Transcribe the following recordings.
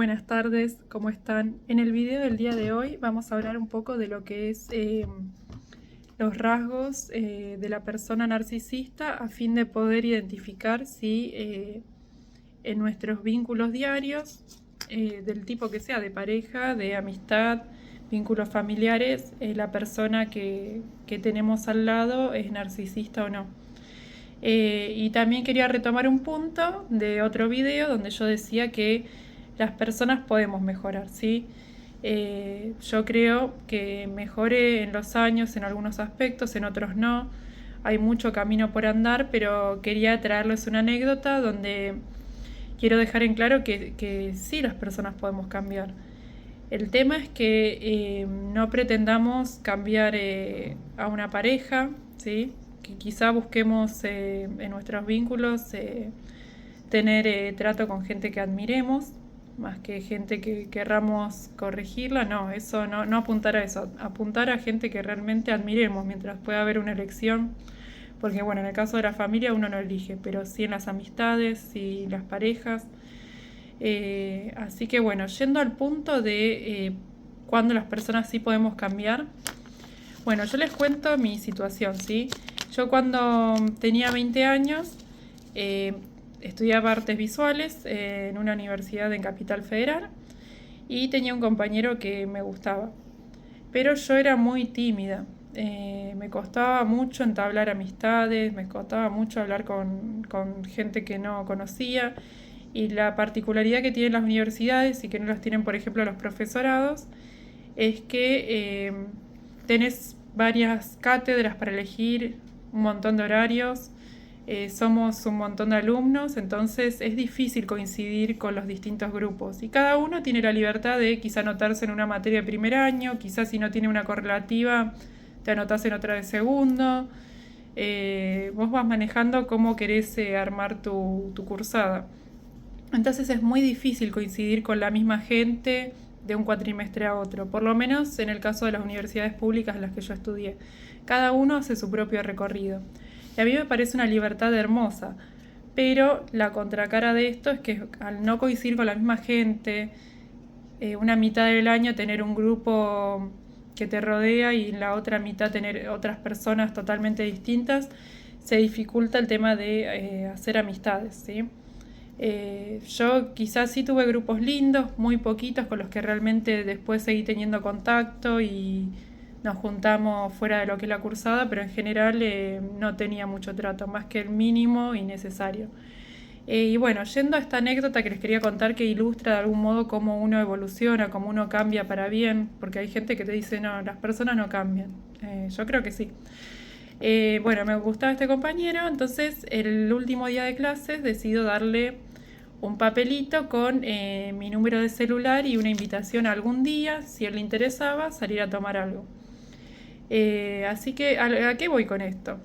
Buenas tardes, ¿cómo están? En el video del día de hoy vamos a hablar un poco de lo que es los rasgos de la persona narcisista a fin de poder identificar si en nuestros vínculos diarios, del tipo que sea, de pareja, de amistad, vínculos familiares, la persona que tenemos al lado es narcisista o no. Y también quería retomar un punto de otro video donde yo decía que las personas podemos mejorar, ¿sí? Yo creo que mejoré en los años en algunos aspectos, en otros no. Hay mucho camino por andar, pero quería traerles una anécdota donde quiero dejar en claro que sí, las personas podemos cambiar. El tema es que no pretendamos cambiar a una pareja, ¿sí? Que quizá busquemos en nuestros vínculos tener trato con gente que admiremos, más que gente que querramos corregirla. No, eso no apuntar a eso, apuntar a gente que realmente admiremos mientras pueda haber una elección. Porque bueno, en el caso de la familia uno no elige, pero sí en las amistades y las parejas. Así que bueno, yendo al punto de cuándo las personas sí podemos cambiar. Bueno, yo les cuento mi situación, ¿sí? Yo cuando tenía 20 años estudiaba artes visuales en una universidad en Capital Federal y tenía un compañero que me gustaba. Pero yo era muy tímida. Me costaba mucho entablar amistades, me costaba mucho hablar con gente que no conocía. Y la particularidad que tienen las universidades y que no las tienen, por ejemplo, los profesorados, es que tenés varias cátedras para elegir, un montón de horarios, somos un montón de alumnos, entonces es difícil coincidir con los distintos grupos. Y cada uno tiene la libertad de quizá anotarse en una materia de primer año, quizás si no tiene una correlativa, te anotás en otra de segundo. Vos vas manejando cómo querés armar tu cursada. Entonces es muy difícil coincidir con la misma gente de un cuatrimestre a otro, por lo menos en el caso de las universidades públicas en las que yo estudié. Cada uno hace su propio recorrido. Y a mí me parece una libertad hermosa, pero la contracara de esto es que al no coincidir con la misma gente, una mitad del año tener un grupo que te rodea y en la otra mitad tener otras personas totalmente distintas, se dificulta el tema de hacer amistades, ¿sí? Yo quizás sí tuve grupos lindos, muy poquitos, con los que realmente después seguí teniendo contacto y nos juntamos fuera de lo que es la cursada, pero en general no tenía mucho trato, más que el mínimo y necesario. Y bueno, yendo a esta anécdota que les quería contar que ilustra de algún modo cómo uno evoluciona, cómo uno cambia para bien, porque hay gente que te dice, no, las personas no cambian. Yo creo que sí. Bueno, me gustaba este compañero, entonces el último día de clases decido darle un papelito con mi número de celular y una invitación a algún día, si a él le interesaba, salir a tomar algo. Así que, ¿a qué voy con esto?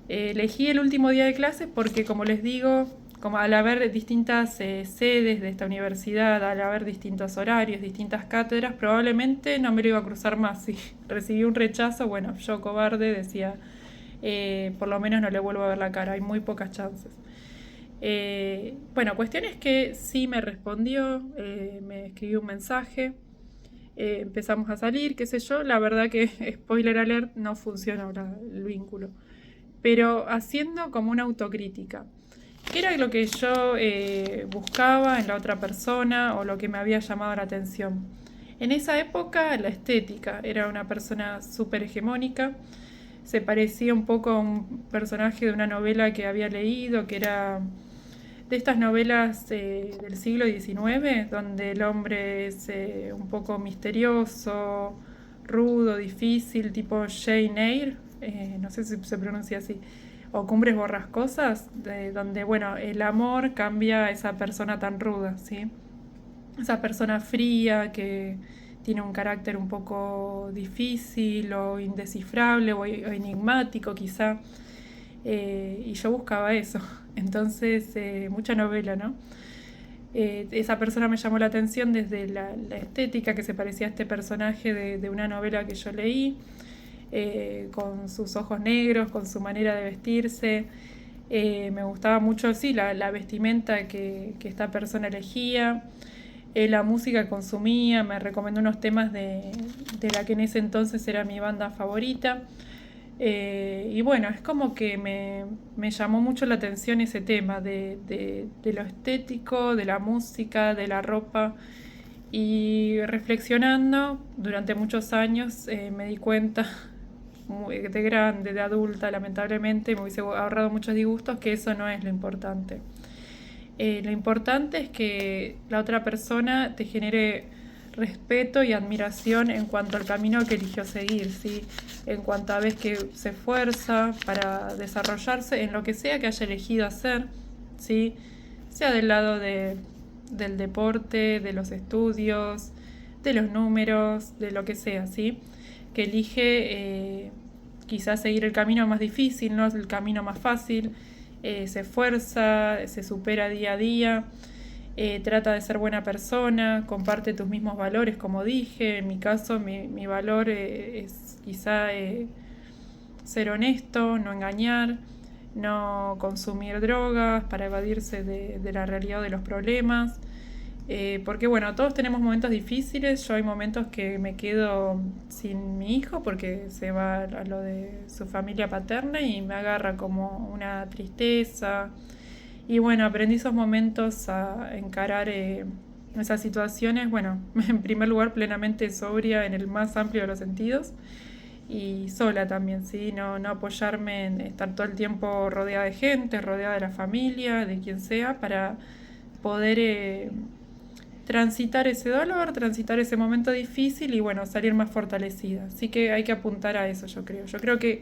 Elegí el último día de clases porque, como les digo, como al haber distintas sedes de esta universidad, al haber distintos horarios, distintas cátedras, probablemente no me lo iba a cruzar más. Si recibí un rechazo, bueno, yo cobarde decía, por lo menos no le vuelvo a ver la cara, hay muy pocas chances. Bueno, cuestión es que sí me respondió, me escribió un mensaje, empezamos a salir, qué sé yo, la verdad que, spoiler alert, no funciona el vínculo, pero haciendo como una autocrítica. ¿Qué era lo que yo buscaba en la otra persona o lo que me había llamado la atención? En esa época la estética, era una persona súper hegemónica, se parecía un poco a un personaje de una novela que había leído, que era de estas novelas del siglo XIX, donde el hombre es un poco misterioso, rudo, difícil, tipo Jane Eyre, no sé si se pronuncia así, o Cumbres Borrascosas, donde bueno, el amor cambia a esa persona tan ruda, ¿sí? Esa persona fría que tiene un carácter un poco difícil o indescifrable o enigmático quizá. Y yo buscaba eso. Entonces, mucha novela, ¿no? Esa persona me llamó la atención desde la estética que se parecía a este personaje de una novela que yo leí, con sus ojos negros, con su manera de vestirse. Me gustaba mucho, sí, la vestimenta que esta persona elegía. la música que consumía, me recomendó unos temas de la que en ese entonces era mi banda favorita. Y bueno, es como que me llamó mucho la atención ese tema de lo estético, de la música, de la ropa. Y reflexionando durante muchos años me di cuenta, de grande, de adulta, lamentablemente, me hubiese ahorrado muchos disgustos, que eso no es lo importante. Lo importante es que la otra persona te genere respeto y admiración en cuanto al camino que eligió seguir, ¿sí? En cuanto a ves que se esfuerza para desarrollarse en lo que sea que haya elegido hacer, ¿sí? Sea del lado del deporte, de los estudios, de los números, de lo que sea, ¿sí? Que elige quizás seguir el camino más difícil, no el camino más fácil, se esfuerza, se supera día a día, trata de ser buena persona, comparte tus mismos valores, como dije. En mi caso, mi valor es quizá ser honesto, no engañar, no consumir drogas para evadirse de la realidad de los problemas. Porque bueno, todos tenemos momentos difíciles. Yo hay momentos que me quedo sin mi hijo porque se va a lo de su familia paterna y me agarra como una tristeza. Y bueno, aprendí esos momentos a encarar esas situaciones, bueno, en primer lugar plenamente sobria en el más amplio de los sentidos y sola también, ¿sí? No apoyarme en estar todo el tiempo rodeada de gente, rodeada de la familia, de quien sea, para poder transitar ese dolor, transitar ese momento difícil y bueno, salir más fortalecida. Así que hay que apuntar a eso, yo creo. Yo creo que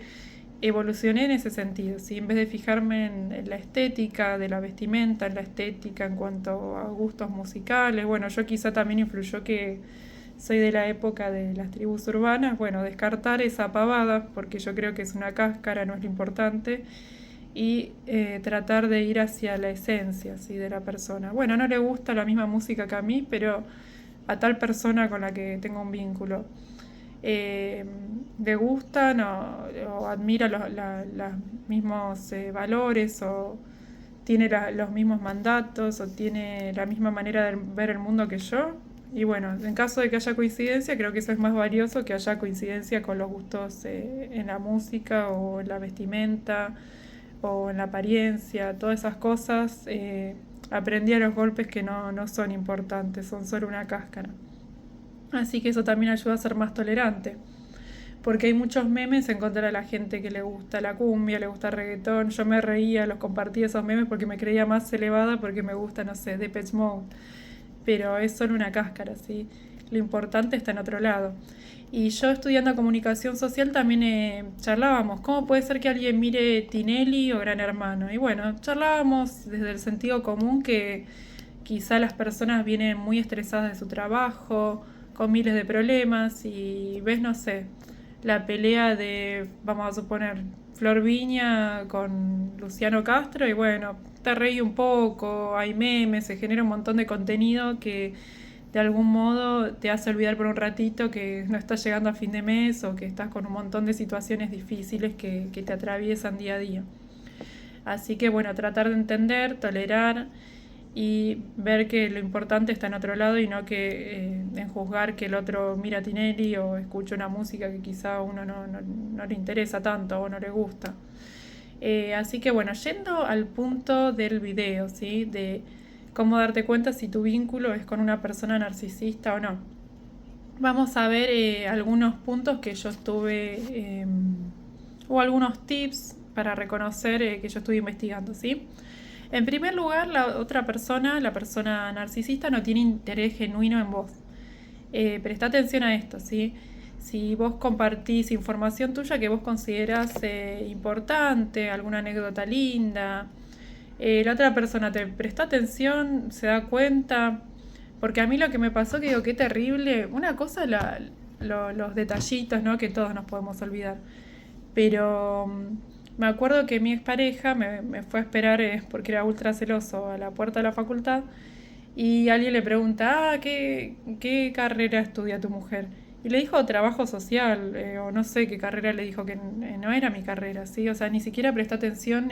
evolucioné en ese sentido, ¿sí? En vez de fijarme en la estética de la vestimenta, en la estética en cuanto a gustos musicales, bueno, yo quizá también influyó que soy de la época de las tribus urbanas, bueno, descartar esa pavada, porque yo creo que es una cáscara, no es lo importante, y tratar de ir hacia la esencia, ¿sí? De la persona. Bueno, no le gusta la misma música que a mí, pero a tal persona con la que tengo un vínculo. Le gustan o admira los mismos valores o tiene los mismos mandatos o tiene la misma manera de ver el mundo que yo. Y bueno, en caso de que haya coincidencia, creo que eso es más valioso que haya coincidencia con los gustos en la música o en la vestimenta o en la apariencia, todas esas cosas. Aprendí a los golpes que no son importantes, son solo una cáscara. Así que eso también ayuda a ser más tolerante. Porque hay muchos memes en contra de la gente que le gusta la cumbia, le gusta el reggaetón. Yo me reía, los compartía esos memes porque me creía más elevada porque me gusta, no sé, Depeche Mode. Pero es solo una cáscara, ¿sí? Lo importante está en otro lado. Y yo estudiando comunicación social también charlábamos, ¿cómo puede ser que alguien mire Tinelli o Gran Hermano? Y bueno, charlábamos desde el sentido común que quizá las personas vienen muy estresadas de su trabajo, con miles de problemas y ves, no sé, la pelea de, vamos a suponer, Flor Viña con Luciano Castro y bueno, te reí un poco, hay memes, se genera un montón de contenido que de algún modo te hace olvidar por un ratito que no estás llegando a fin de mes o que estás con un montón de situaciones difíciles que te atraviesan día a día. Así que bueno, tratar de entender, tolerar y ver que lo importante está en otro lado y no que en juzgar que el otro mira a Tinelli o escucha una música que quizá a uno no le interesa tanto o no le gusta. Así que bueno, yendo al punto del video, ¿sí? De cómo darte cuenta si tu vínculo es con una persona narcisista o no. Vamos a ver algunos puntos que yo estuve, o algunos tips para reconocer que yo estuve investigando, ¿sí? En primer lugar, la otra persona, la persona narcisista, no tiene interés genuino en vos. Presta atención a esto, ¿sí? Si vos compartís información tuya que vos considerás importante, alguna anécdota linda, la otra persona te presta atención, se da cuenta. Porque a mí lo que me pasó, que digo, qué terrible. Una cosa, los detallitos, ¿no? Que todos nos podemos olvidar. Pero me acuerdo que mi expareja me fue a esperar, porque era ultra celoso, a la puerta de la facultad. Y alguien le pregunta, ¿qué carrera estudia tu mujer? Y le dijo trabajo social, o no sé qué carrera le dijo, que no era mi carrera, ¿sí? O sea, ni siquiera prestó atención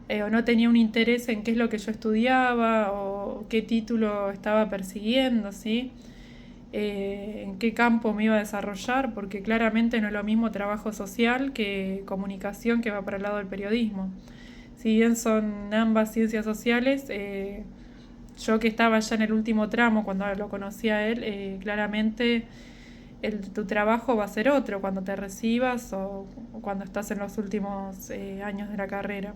o no tenía un interés en qué es lo que yo estudiaba o qué título estaba persiguiendo, ¿sí? En qué campo me iba a desarrollar, porque claramente no es lo mismo trabajo social que comunicación, que va para el lado del periodismo. Si bien son ambas ciencias sociales, yo que estaba ya en el último tramo cuando lo conocí a él, claramente tu trabajo va a ser otro cuando te recibas o cuando estás en los últimos años de la carrera.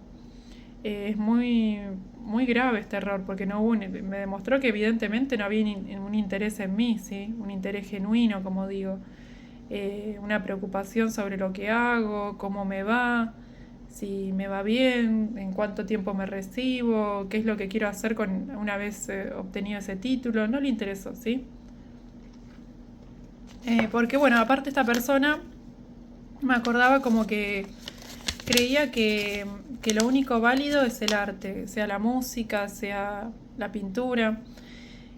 Es muy grave este error porque me demostró que evidentemente no había un interés en mí, ¿sí? Un interés genuino, como digo, una preocupación sobre lo que hago, cómo me va, si me va bien, en cuánto tiempo me recibo, qué es lo que quiero hacer una vez obtenido ese título. No le interesó, ¿sí? Porque bueno, aparte esta persona me acordaba como que creía que lo único válido es el arte, sea la música, sea la pintura,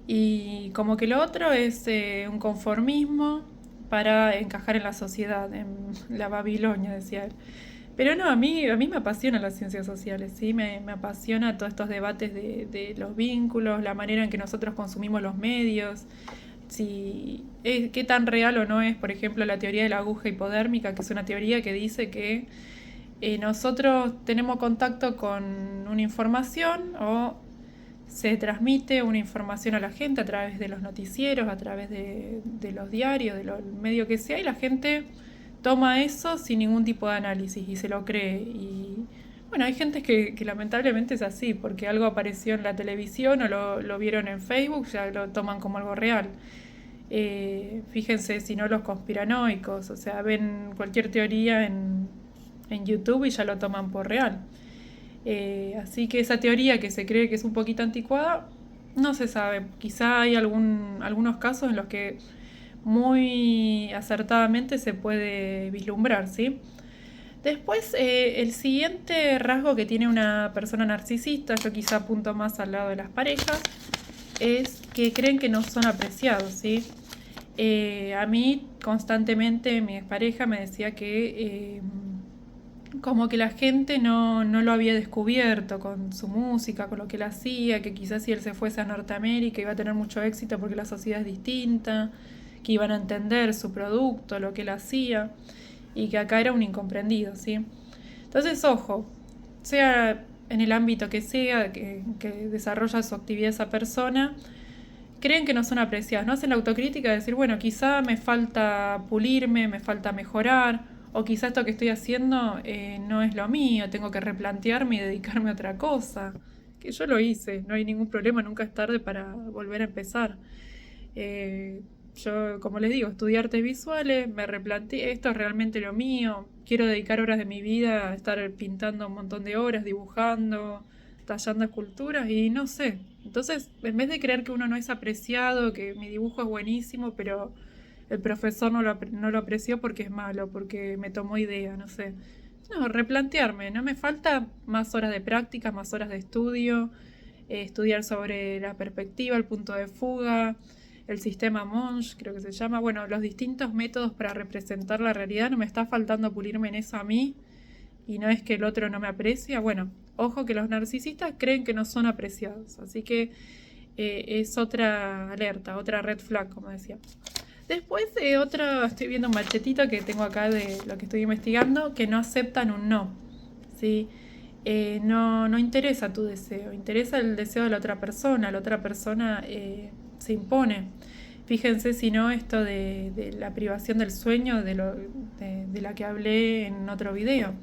y como que lo otro es un conformismo para encajar en la sociedad, en la Babilonia, decía él. Pero no, a mí me apasionan las ciencias sociales, ¿sí? Me apasiona todos estos debates de los vínculos, la manera en que nosotros consumimos los medios, si qué tan real o no es, por ejemplo, la teoría de la aguja hipodérmica, que es una teoría que dice que nosotros tenemos contacto con una información o se transmite una información a la gente a través de los noticieros, a través de los diarios, de los medios que sea, y la gente toma eso sin ningún tipo de análisis y se lo cree. Y bueno, hay gente que lamentablemente es así, porque algo apareció en la televisión o lo vieron en Facebook, ya lo toman como algo real. Fíjense si no los conspiranoicos, o sea, ven cualquier teoría en YouTube y ya lo toman por real. Así que esa teoría que se cree que es un poquito anticuada, no se sabe. Quizá hay algunos casos en los que muy acertadamente se puede vislumbrar, ¿sí? Después, el siguiente rasgo que tiene una persona narcisista, yo quizá apunto más al lado de las parejas, es que creen que no son apreciados, ¿sí? A mí constantemente mi expareja me decía que como que la gente no lo había descubierto con su música, con lo que él hacía, que quizás si él se fuese a Norteamérica iba a tener mucho éxito porque la sociedad es distinta, que iban a entender su producto, lo que él hacía, y que acá era un incomprendido, ¿sí? Entonces, ojo, sea en el ámbito que sea, que desarrolla su actividad esa persona, creen que no son apreciados, no hacen la autocrítica de decir, bueno, quizá me falta pulirme, me falta mejorar, o quizá esto que estoy haciendo no es lo mío, tengo que replantearme y dedicarme a otra cosa. Que yo lo hice, no hay ningún problema, nunca es tarde para volver a empezar. Yo, como les digo, estudié artes visuales, me replanteé, esto es realmente lo mío, quiero dedicar horas de mi vida a estar pintando un montón de horas, dibujando, tallando esculturas y no sé. Entonces, en vez de creer que uno no es apreciado, que mi dibujo es buenísimo, pero el profesor no lo apreció porque es malo, porque me tomó idea, no sé. No, replantearme, ¿no? Me falta más horas de práctica, más horas de estudio, estudiar sobre la perspectiva, el punto de fuga, el sistema Monge, creo que se llama. Bueno, los distintos métodos para representar la realidad, no me está faltando pulirme en eso a mí y no es que el otro no me aprecia. Bueno, ojo que los narcisistas creen que no son apreciados, así que es otra alerta, otra red flag, como decía. Después otra, estoy viendo un machetito que tengo acá de lo que estoy investigando, que no aceptan un no, ¿sí? No interesa tu deseo, interesa el deseo de la otra persona se impone. Fíjense si no esto de la privación del sueño de la que hablé en otro video.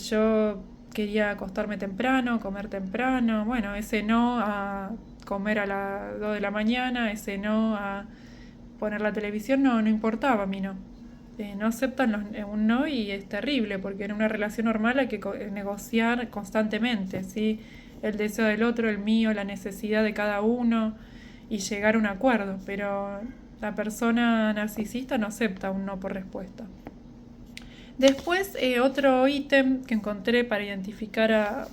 Yo quería acostarme temprano, comer temprano, bueno, ese no a comer a las 2 de la mañana, ese no a poner la televisión, no importaba a mí, no. No aceptan un no y es terrible porque en una relación normal hay que negociar constantemente, ¿sí? El deseo del otro, el mío, la necesidad de cada uno y llegar a un acuerdo, pero la persona narcisista no acepta un no por respuesta. Después, otro ítem que encontré para identificar a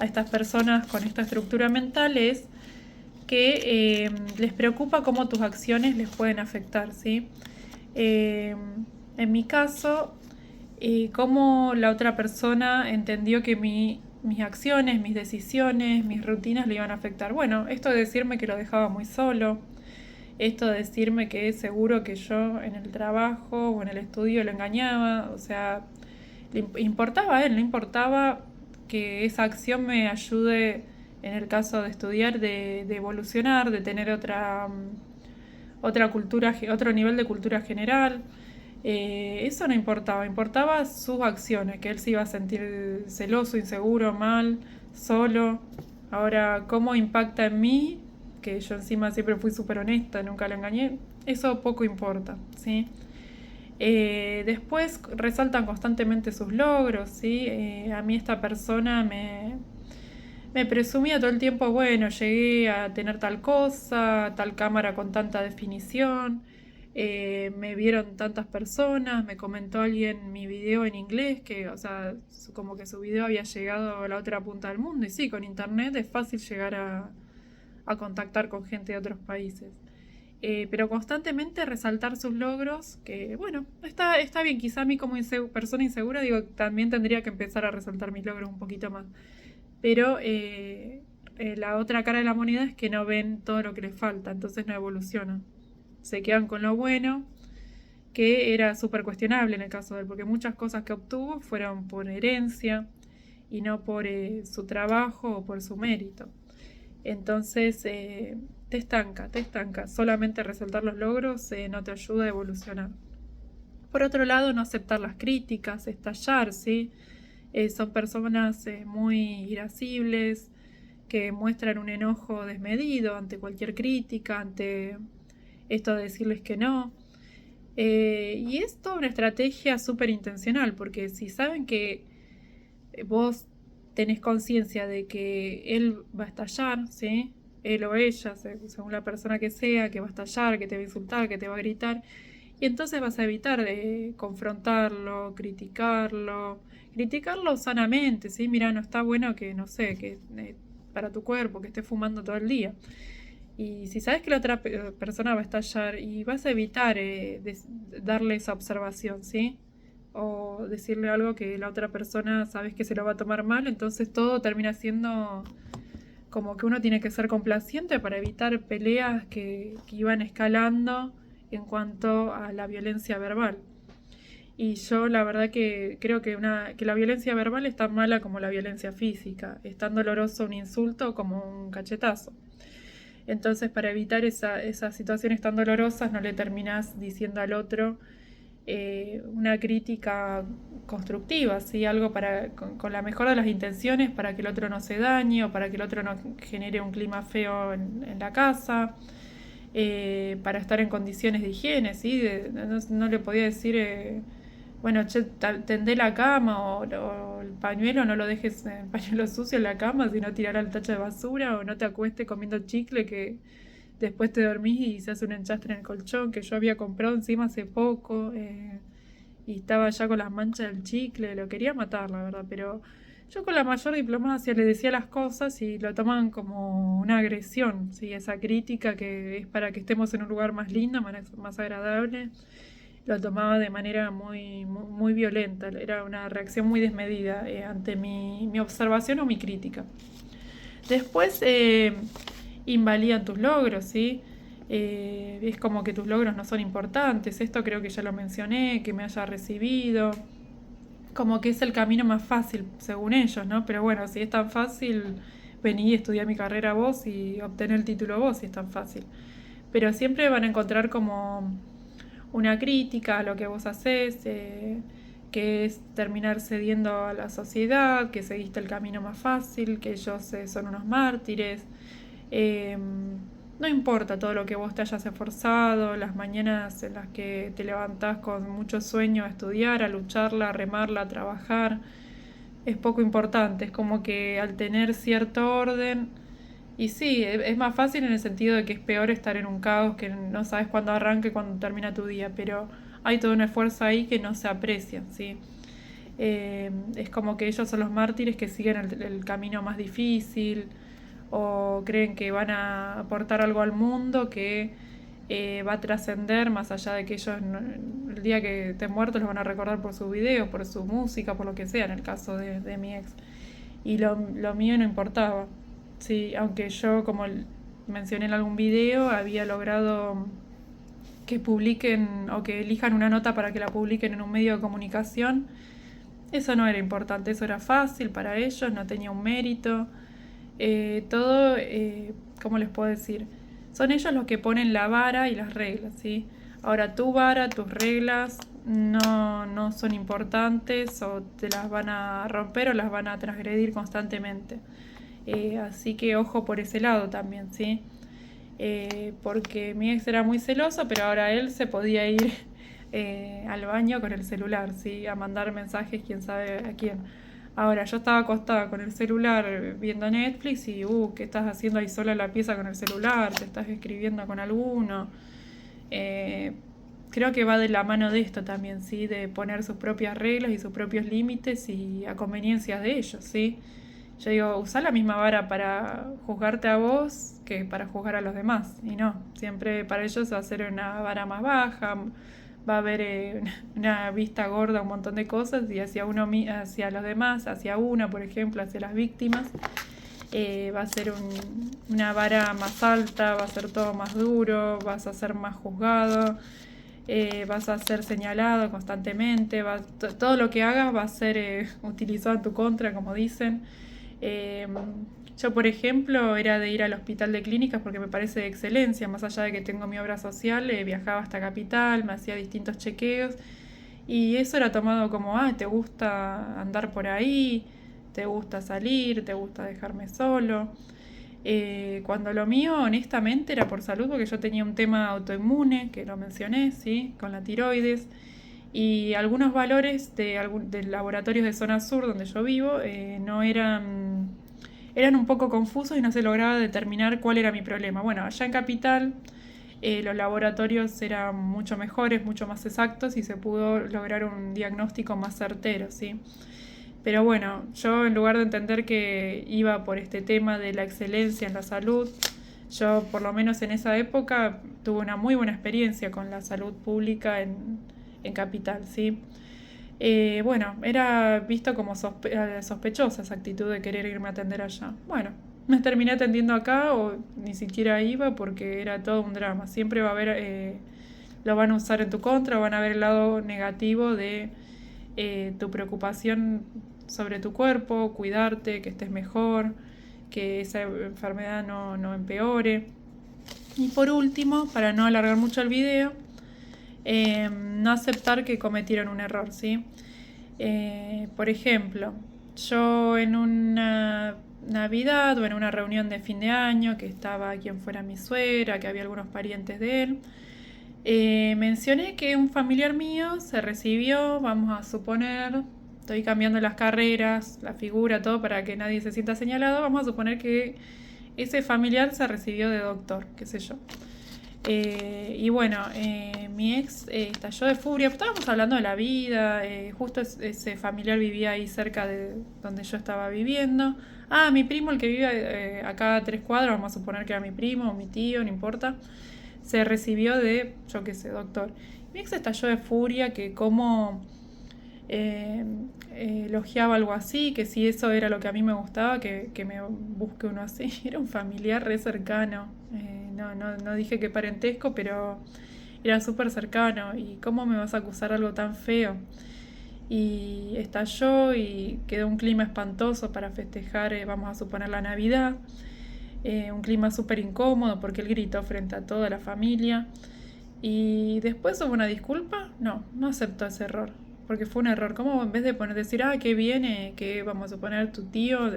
estas personas con esta estructura mental es que les preocupa cómo tus acciones les pueden afectar, ¿sí? En mi caso, cómo la otra persona entendió que mi mis acciones, mis decisiones, mis rutinas le iban a afectar. Bueno, esto de decirme que lo dejaba muy solo, esto de decirme que es seguro que yo en el trabajo o en el estudio lo engañaba, o sea, le importaba a él, no importaba que esa acción me ayude en el caso de estudiar, de evolucionar, de tener otra cultura, otro nivel de cultura general. Eso no importaba, importaba sus acciones, que él se iba a sentir celoso, inseguro, mal, solo. Ahora, ¿cómo impacta en mí? Que yo encima siempre fui súper honesta, nunca lo engañé. Eso poco importa, ¿sí? Después resaltan constantemente sus logros, ¿sí? A mí esta persona me presumía todo el tiempo, bueno, llegué a tener tal cosa, tal cámara con tanta definición, me vieron tantas personas, me comentó alguien mi video en inglés, que, o sea, como que su video había llegado a la otra punta del mundo. Y sí, con internet es fácil llegar a contactar con gente de otros países. Pero constantemente resaltar sus logros, que bueno, está bien, quizá a mí como persona insegura, digo, también tendría que empezar a resaltar mis logros un poquito más. Pero la otra cara de la moneda es que no ven todo lo que les falta, entonces no evolucionan. Se quedan con lo bueno, que era súper cuestionable en el caso de él, porque muchas cosas que obtuvo fueron por herencia y no por su trabajo o por su mérito. Entonces te estanca. Solamente resaltar los logros no te ayuda a evolucionar. Por otro lado, no aceptar las críticas, estallar, ¿sí? Son personas muy irascibles, que muestran un enojo desmedido ante cualquier crítica, ante esto de decirles que no. Y es toda una estrategia súper intencional, porque si saben que vos tenés conciencia de que él va a estallar, ¿sí? Él o ella, según la persona que sea, que va a estallar, que te va a insultar, que te va a gritar, y entonces vas a evitar confrontarlo, criticarlo sanamente, ¿sí? Mira, no está bueno que, no sé, que para tu cuerpo, que estés fumando todo el día. Y si sabes que la otra persona va a estallar y vas a evitar darle esa observación, ¿sí? O decirle algo que la otra persona sabes que se lo va a tomar mal, entonces todo termina siendo como que uno tiene que ser complaciente para evitar peleas que iban escalando en cuanto a la violencia verbal. Y yo la verdad que creo que la violencia verbal es tan mala como la violencia física, es tan doloroso un insulto como un cachetazo. Entonces, para evitar esas situaciones tan dolorosas, no le terminás diciendo al otro una crítica constructiva, ¿sí? Algo con la mejor de las intenciones para que el otro no se dañe o para que el otro no genere un clima feo en la casa, para estar en condiciones de higiene, ¿sí? No le podía decir, bueno, che, tendé la cama o el pañuelo, no lo dejes el pañuelo sucio en la cama, sino tirar al tacho de basura, o no te acuestes comiendo chicle que después te dormís y se hace un enchastre en el colchón, que yo había comprado encima hace poco, y estaba ya con las manchas del chicle, lo quería matar, la verdad, pero yo con la mayor diplomacia le decía las cosas y lo tomaban como una agresión, ¿sí? Esa crítica que es para que estemos en un lugar más lindo, más agradable, lo tomaba de manera muy violenta, era una reacción muy desmedida ante mi observación o mi crítica. Después invalidan tus logros, ¿sí? Es como que tus logros no son importantes, esto creo que ya lo mencioné, que me haya recibido, como que es el camino más fácil, según ellos, ¿no? Pero bueno, si es tan fácil, vení y estudiar mi carrera vos y obtener el título vos, si es tan fácil. Pero siempre van a encontrar como una crítica a lo que vos haces, que es terminar cediendo a la sociedad, que seguiste el camino más fácil, que ellos son unos mártires. No importa todo lo que vos te hayas esforzado, las mañanas en las que te levantás con mucho sueño a estudiar, a lucharla, a remarla, a trabajar, es poco importante. Es como que al tener cierto orden, y sí, es más fácil en el sentido de que es peor estar en un caos, que no sabes cuándo arranca y cuándo termina tu día, pero hay todo un esfuerzo ahí que no se aprecia, ¿sí? Es como que ellos son los mártires que siguen el camino más difícil, o creen que van a aportar algo al mundo que va a trascender más allá de que ellos el día que estén muertos los van a recordar por sus videos, por su música, por lo que sea, en el caso de mi ex. y lo mío no importaba. Sí, aunque yo, como mencioné en algún video, había logrado que publiquen o que elijan una nota para que la publiquen en un medio de comunicación. Eso no era importante, eso era fácil para ellos, no tenía un mérito. Todo, ¿cómo les puedo decir? Son ellos los que ponen la vara y las reglas, ¿sí? Ahora tu vara, tus reglas no son importantes, o te las van a romper o las van a transgredir constantemente. Así que ojo por ese lado también, ¿sí? Porque mi ex era muy celoso, pero ahora él se podía ir al baño con el celular, ¿sí? A mandar mensajes, quién sabe a quién. Ahora, yo estaba acostada con el celular viendo Netflix y, ¿qué estás haciendo ahí sola en la pieza con el celular? ¿Te estás escribiendo con alguno? Eh, Creo que va de la mano de esto también, ¿sí? De poner sus propias reglas y sus propios límites y a conveniencias de ellos, ¿sí? Yo digo, usá la misma vara para juzgarte a vos que para juzgar a los demás. Y no, siempre para ellos va a ser una vara más baja, va a haber una vista gorda, un montón de cosas, y hacia hacia los demás, hacia uno, por ejemplo, hacia las víctimas, va a ser una vara más alta, va a ser todo más duro, vas a ser más juzgado, vas a ser señalado constantemente, todo lo que hagas va a ser utilizado en tu contra, como dicen. Yo, por ejemplo, era de ir al hospital de clínicas porque me parece de excelencia, más allá de que tengo mi obra social, viajaba hasta Capital, me hacía distintos chequeos y eso era tomado como, te gusta andar por ahí, te gusta salir, te gusta dejarme solo. Cuando lo mío, honestamente, era por salud, porque yo tenía un tema autoinmune, que lo mencioné, ¿sí? Con la tiroides, y algunos valores de laboratorios de zona sur, donde yo vivo, no eran un poco confusos y no se lograba determinar cuál era mi problema. Bueno, allá en Capital los laboratorios eran mucho mejores, mucho más exactos y se pudo lograr un diagnóstico más certero, ¿sí? Pero bueno, yo, en lugar de entender que iba por este tema de la excelencia en la salud, yo, por lo menos en esa época, tuve una muy buena experiencia con la salud pública en Capital, ¿sí? Bueno, era visto como sospechosa esa actitud de querer irme a atender allá. Bueno, me terminé atendiendo acá o ni siquiera iba porque era todo un drama. Siempre va a haber, lo van a usar en tu contra, van a ver el lado negativo de tu preocupación sobre tu cuerpo, cuidarte, que estés mejor, que esa enfermedad no empeore. Y por último, para no alargar mucho el video, no aceptar que cometieron un error, ¿sí? Por ejemplo, yo en una Navidad o en una reunión de fin de año, que estaba quien fuera mi suegra, que había algunos parientes de él, mencioné que un familiar mío se recibió, vamos a suponer, estoy cambiando las carreras, la figura, todo para que nadie se sienta señalado, vamos a suponer que ese familiar se recibió de doctor, qué sé yo. Y bueno, mi ex estalló de furia, estábamos hablando de la vida, justo ese familiar vivía ahí cerca de donde yo estaba viviendo. Mi primo, el que vive acá a 3 cuadras, vamos a suponer que era mi primo o mi tío, no importa, se recibió de, yo qué sé, doctor. Mi ex estalló de furia, que cómo elogiaba algo así, que si eso era lo que a mí me gustaba, que me busque uno así. Era un familiar re cercano, no dije que parentesco, pero era súper cercano. ¿Y cómo me vas a acusar algo tan feo? Y estalló y quedó un clima espantoso para festejar, vamos a suponer, la Navidad. Un clima súper incómodo porque él gritó frente a toda la familia. Y después hubo una disculpa. No aceptó ese error, porque fue un error. ¿Cómo en vez de decir, qué viene, que vamos a suponer tu tío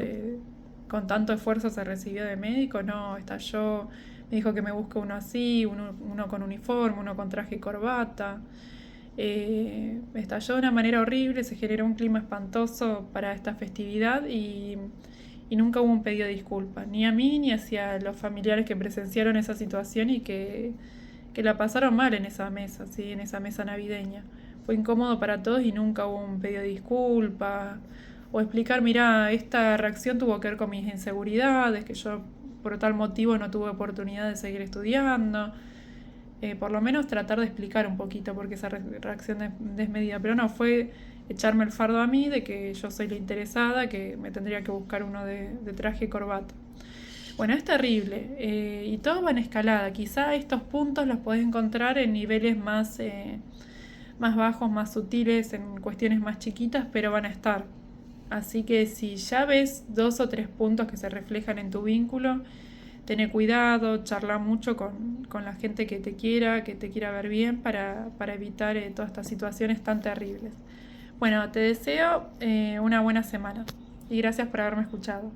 con tanto esfuerzo se recibió de médico? No, estalló, me dijo que me busque uno así, uno con uniforme, uno con traje y corbata. Estalló de una manera horrible, se generó un clima espantoso para esta festividad y nunca hubo un pedido de disculpas, ni a mí ni hacia los familiares que presenciaron esa situación y que la pasaron mal en esa mesa, ¿sí? En esa mesa navideña. Fue incómodo para todos y nunca hubo un pedido de disculpas o explicar, mira, esta reacción tuvo que ver con mis inseguridades, que yo por tal motivo no tuve oportunidad de seguir estudiando. Por lo menos tratar de explicar un poquito por qué esa reacción desmedida, pero no, fue echarme el fardo a mí de que yo soy la interesada, que me tendría que buscar uno de traje y corbata. Bueno, es terrible y todo va en escalada. Quizá estos puntos los podés encontrar en niveles más bajos, más sutiles, en cuestiones más chiquitas, pero van a estar. Así que si ya ves 2 o 3 puntos que se reflejan en tu vínculo, tené cuidado, charla mucho con la gente que te quiera ver bien para evitar todas estas situaciones tan terribles. Bueno, te deseo una buena semana y gracias por haberme escuchado.